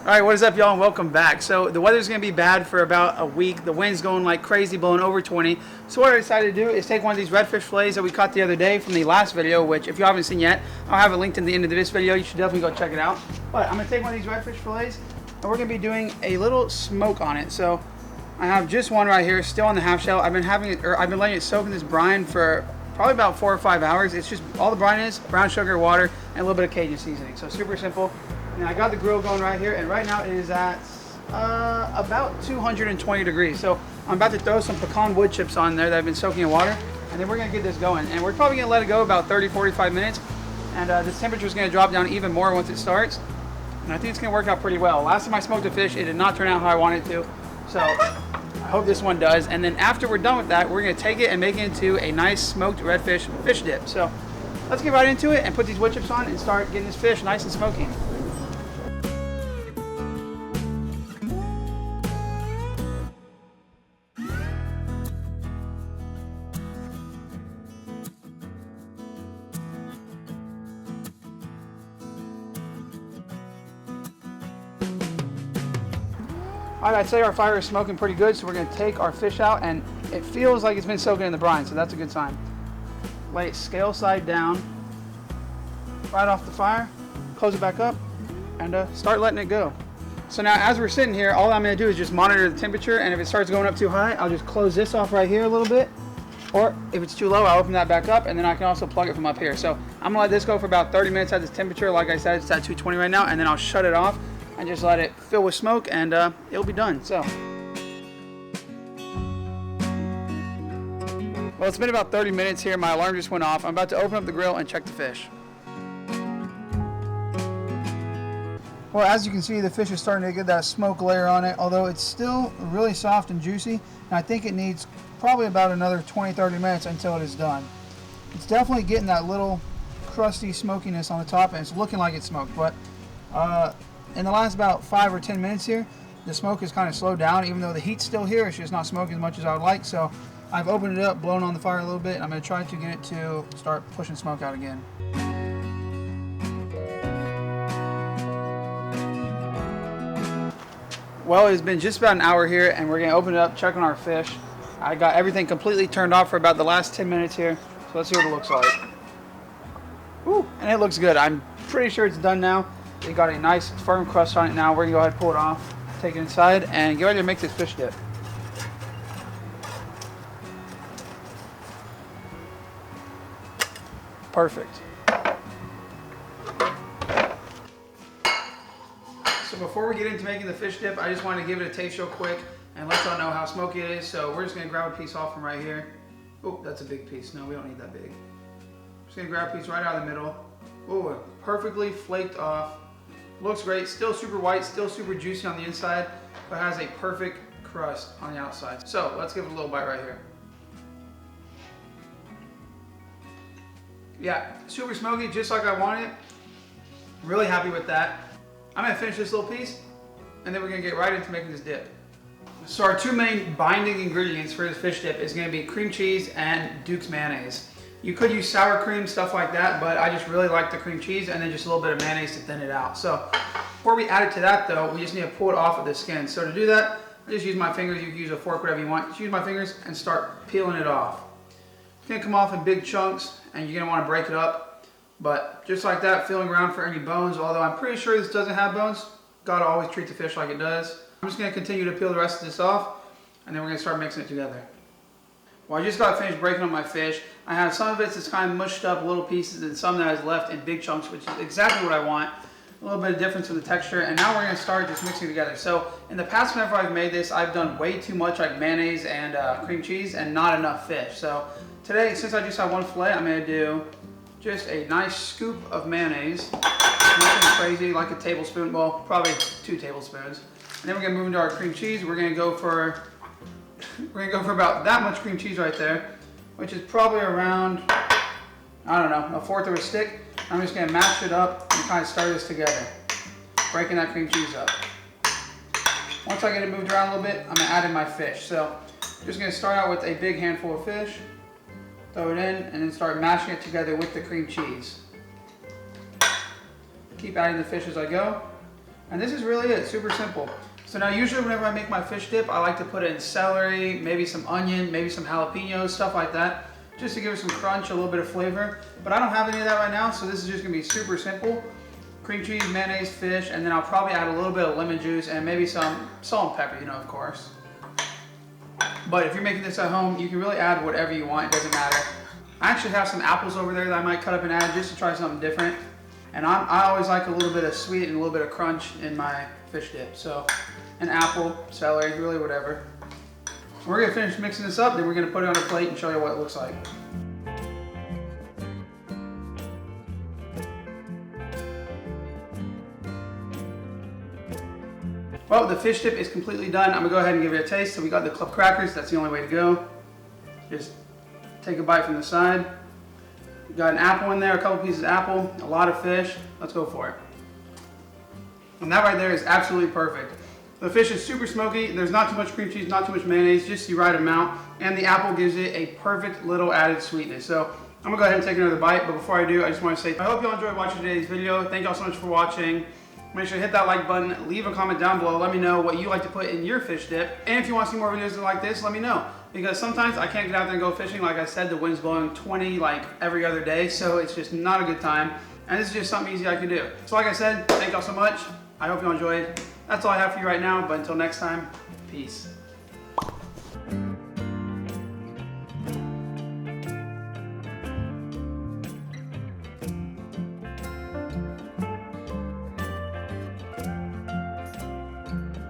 All right, what is up, y'all, and welcome back. So the weather's going to be bad for about a week. The wind's going like crazy, blowing over 20. So what I decided to do is take one of these redfish fillets that we caught the other day from the last video, which if you haven't seen yet, I'll have it linked in the end of this video. You should definitely go check it out. But I'm going to take one of these redfish fillets, and we're going to be doing a little smoke on it. So I have just one right here, still on the half shell. I've been letting it soak in this brine for probably about 4 or 5 hours. It's just all the brine is brown sugar, water, and a little bit of Cajun seasoning. So super simple. And I got the grill going right here, and right now it is at about 220 degrees. So I'm about to throw some pecan wood chips on there that have been soaking in water, and then we're gonna get this going. And we're probably gonna let it go about 30-45 minutes, and this temperature is gonna drop down even more once it starts. And I think it's gonna work out pretty well. Last time I smoked a fish, it did not turn out how I wanted it to. So I hope this one does. And then after we're done with that, we're gonna take it and make it into a nice smoked redfish fish dip. So let's get right into it and put these wood chips on and start getting this fish nice and smoky. Alright, I'd say our fire is smoking pretty good, so we're going to take our fish out, and it feels like it's been soaking in the brine, so that's a good sign. Lay it scale side down, right off the fire, close it back up, and start letting it go. So now as we're sitting here, all I'm going to do is just monitor the temperature, and if it starts going up too high, I'll just close this off right here a little bit, or if it's too low, I'll open that back up, and then I can also plug it from up here. So I'm going to let this go for about 30 minutes at this temperature. Like I said, it's at 220 right now, and then I'll shut it off and just let it fill with smoke, and it'll be done. So, well, it's been about 30 minutes here. My alarm just went off. I'm about to open up the grill and check the fish. Well, as you can see, the fish is starting to get that smoke layer on it, although it's still really soft and juicy, and I think it needs probably about another 20-30 minutes until it is done. It's definitely getting that little crusty smokiness on the top, and it's looking like it's smoked, but in the last about 5 or 10 minutes here, the smoke has kind of slowed down. Even though the heat's still here, it's just not smoking as much as I would like. So I've opened it up, blown on the fire a little bit, and I'm going to try to get it to start pushing smoke out again. Well, it's been just about an hour here, and we're going to open it up, check on our fish. I got everything completely turned off for about the last 10 minutes here. So let's see what it looks like. Ooh, and it looks good. I'm pretty sure it's done now. It got a nice firm crust on it now. We're going to go ahead and pull it off, take it inside, and get ready to make this fish dip. Perfect. So before we get into making the fish dip, I just wanted to give it a taste real quick and let y'all know how smoky it is. So we're just going to grab a piece off from right here. Oh, that's a big piece. No, we don't need that big. Just going to grab a piece right out of the middle. Oh, perfectly flaked off. Looks great, still super white, still super juicy on the inside, but has a perfect crust on the outside. So let's give it a little bite right here. Yeah, super smoky, just like I wanted. Really happy with that. I'm gonna finish this little piece, and then we're gonna get right into making this dip. So our two main binding ingredients for this fish dip is gonna be cream cheese and Duke's mayonnaise. You could use sour cream, stuff like that, but I just really like the cream cheese and then just a little bit of mayonnaise to thin it out. So before we add it to that though, we just need to pull it off of the skin. So to do that, I just use my fingers. You can use a fork, whatever you want. Just use my fingers and start peeling it off. It's gonna come off in big chunks and you're gonna wanna break it up. But just like that, feeling around for any bones, although I'm pretty sure this doesn't have bones. Gotta always treat the fish like it does. I'm just gonna continue to peel the rest of this off, and then we're gonna start mixing it together. Well, I just got finished breaking up my fish. I have some of it that's kind of mushed up little pieces and some that is left in big chunks, which is exactly what I want. A little bit of difference in the texture, and now we're going to start just mixing together. So in the past, whenever I've made this, I've done way too much like mayonnaise and cream cheese and not enough fish. So today, since I just have one fillet, I'm going to do just a nice scoop of mayonnaise. Nothing crazy, like a tablespoon, well, probably 2 tablespoons. And then we're going to move into our cream cheese. We're going to go for about that much cream cheese right there, which is probably around, I don't know, 1/4 of a stick. I'm just gonna mash it up and kind of stir this together, breaking that cream cheese up. Once I get it moved around a little bit, I'm gonna add in my fish. So I'm just gonna start out with a big handful of fish, throw it in, and then start mashing it together with the cream cheese. Keep adding the fish as I go. And this is really it, super simple. So now usually whenever I make my fish dip, I like to put in celery, maybe some onion, maybe some jalapenos, stuff like that, just to give it some crunch, a little bit of flavor. But I don't have any of that right now, so this is just gonna be super simple. Cream cheese, mayonnaise, fish, and then I'll probably add a little bit of lemon juice and maybe some salt and pepper, you know, of course. But if you're making this at home, you can really add whatever you want, it doesn't matter. I actually have some apples over there that I might cut up and add just to try something different. And I always like a little bit of sweet and a little bit of crunch in my fish dip. So an apple, celery, really whatever. We're gonna finish mixing this up, then we're gonna put it on a plate and show you what it looks like. Well, the fish dip is completely done. I'm gonna go ahead and give it a taste. So we got the club crackers, that's the only way to go. Just take a bite from the side. Got an apple in there, a couple pieces of apple, a lot of fish. Let's go for it. And that right there is absolutely perfect. The fish is super smoky. There's not too much cream cheese, not too much mayonnaise, just the right amount. And the apple gives it a perfect little added sweetness. So I'm gonna go ahead and take another bite. But before I do, I just wanna say, I hope you all enjoyed watching today's video. Thank y'all so much for watching. Make sure to hit that like button, leave a comment down below, let me know what you like to put in your fish dip. And if you want to see more videos like this, let me know. Because sometimes I can't get out there and go fishing. Like I said, the wind's blowing 20 like every other day, so it's just not a good time. And this is just something easy I can do. So like I said, thank y'all so much. I hope you all enjoyed. That's all I have for you right now, but until next time, peace.